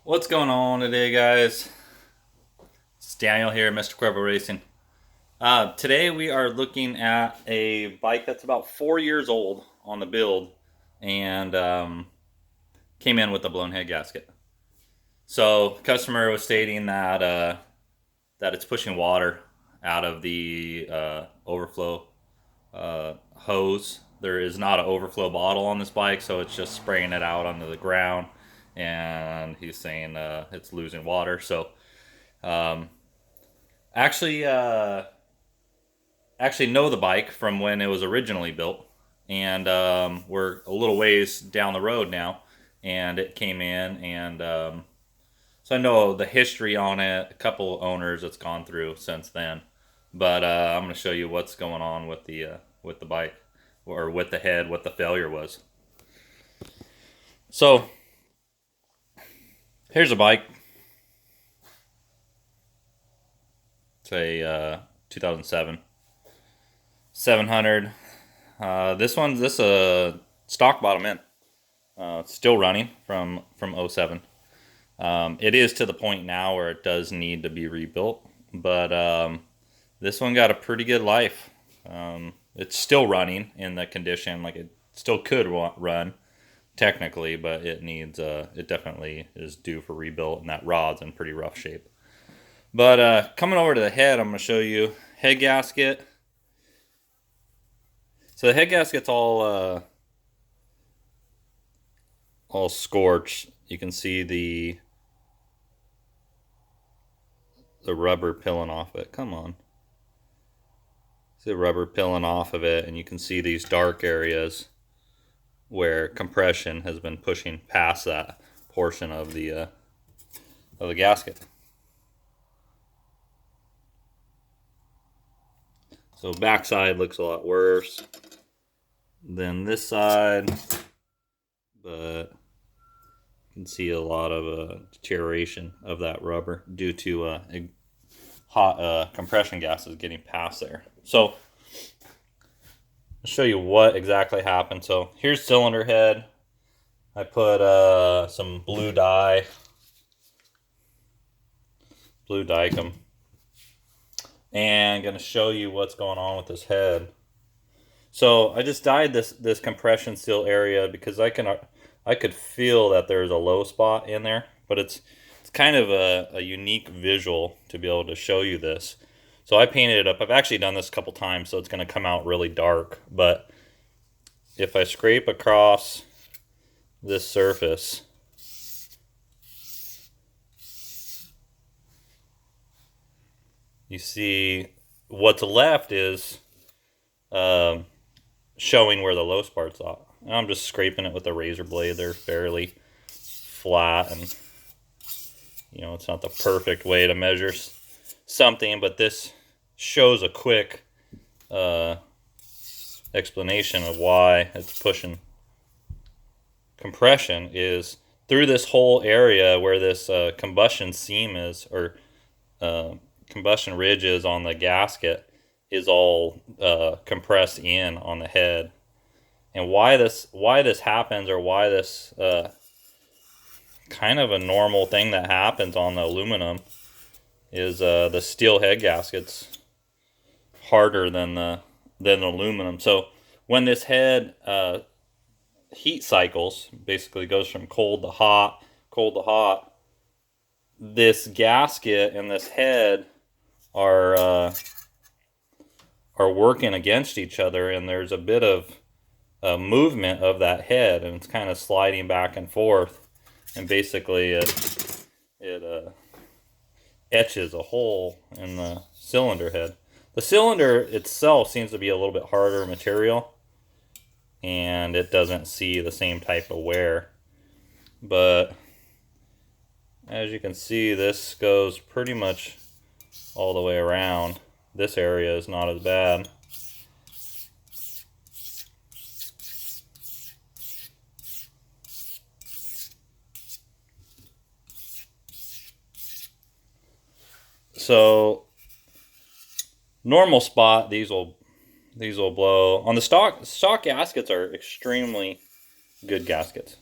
What's going on today, guys? It's Daniel here, Mr. Cuervo Racing. Today we are looking at a bike that's about 4 years old on the build and came in with a blown head gasket. So, the customer was stating that it's pushing water out of the overflow hose. There is not an overflow bottle on this bike, so it's just spraying it out onto the ground. And he's saying it's losing water. So, um, actually, actually know the bike from when it was originally built, and we're a little ways down the road now, and it came in, and so I know the history on it. A couple owners it's gone through since then, but I'm going to show you what's going on with the bike, or with the head, what the failure was. So here's a bike. It's a 2007 700. This stock bottom end. It's still running from '07. It is to the point now where it does need to be rebuilt, but this one got a pretty good life. It's still running in the condition, like it still could run technically, but it definitely is due for rebuild, and that rod's in pretty rough shape. But coming over to the head, I'm going to show you head gasket. So the head gasket's all scorched. You can see the rubber peeling off it. Come on. See the rubber peeling off of it, and you can see these dark areas where compression has been pushing past that portion of the gasket. So backside looks a lot worse than this side, but you can see a lot of deterioration of that rubber due to hot compression gases getting past there. So I'll show you what exactly happened. So here's cylinder head. I put some blue dicum, and I'm going to show you what's going on with this head. So I just dyed this compression seal area because I could feel that there's a low spot in there, but it's kind of a unique visual to be able to show you this. So I painted it up. I've actually done this a couple times, so it's going to come out really dark. But if I scrape across this surface, you see what's left is showing where the low spots are. And I'm just scraping it with a razor blade. They're fairly flat, and it's not the perfect way to measure something, but this shows a quick explanation of why it's pushing. Compression is through this whole area where this combustion seam is, or combustion ridge is on the gasket, is all compressed in on the head. And why this happens, or why this kind of a normal thing that happens on the aluminum, is the steel head gasket's harder than the aluminum. So when this head heat cycles, basically goes from cold to hot, this gasket and this head are working against each other, and there's a bit of movement of that head, and it's kind of sliding back and forth, and basically it etches a hole in the cylinder head. The cylinder itself seems to be a little bit harder material, and it doesn't see the same type of wear. But as you can see, this goes pretty much all the way around. This area is not as bad. So normal spot, these will blow. On the stock gaskets are extremely good gaskets.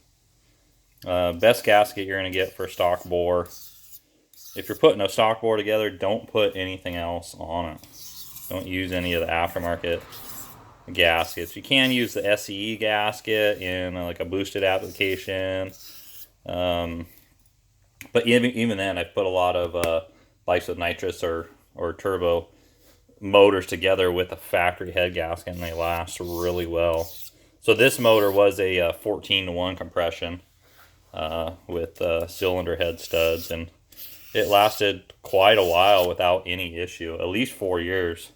Best gasket you're going to get for stock bore. If you're putting a stock bore together, don't put anything else on it. Don't use any of the aftermarket gaskets. You can use the SCE gasket in like a boosted application. But even then, I've put a lot of bikes with nitrous or turbo motors together with a factory head gasket, and they last really well. So this motor was a 14-to-1 compression with cylinder head studs, and it lasted quite a while without any issue, at least 4 years.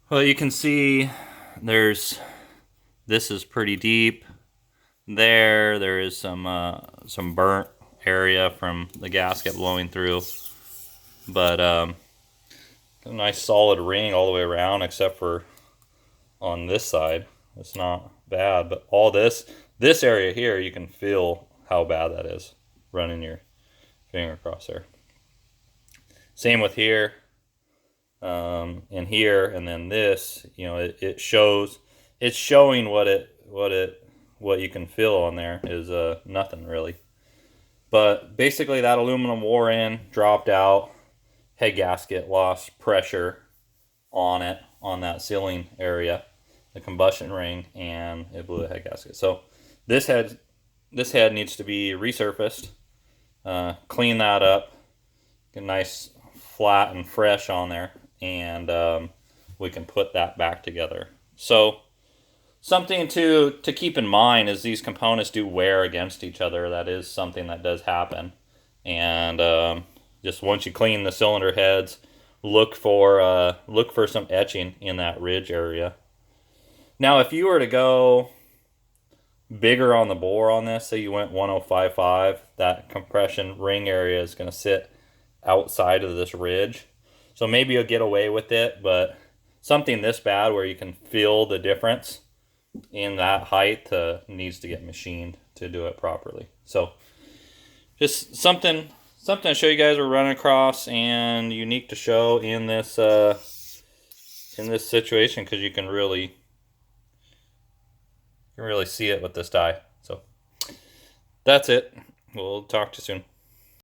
Well, you can see this is pretty deep. There is some burnt area from the gasket blowing through, but a nice solid ring all the way around, except for on this side. It's not bad, but all this area here, you can feel how bad that is running your finger across there. Same with here, and here, and then this. You know, it's showing what you can feel on there is nothing really. But basically, that aluminum wore in, dropped out. Head gasket lost pressure on it, on that sealing area, the combustion ring, and it blew the head gasket. So this head needs to be resurfaced, clean that up, get nice flat and fresh on there, and we can put that back together. So something to keep in mind is these components do wear against each other. That is something that does happen, and just once you clean the cylinder heads, look for some etching in that ridge area. Now, if you were to go bigger on the bore on this, say you went 1055, that compression ring area is going to sit outside of this ridge. So maybe you'll get away with it, but something this bad where you can feel the difference in that height needs to get machined to do it properly. So just something to show you guys we're running across, and unique to show in this situation, because you can really see it with this die. So that's it. We'll talk to you soon.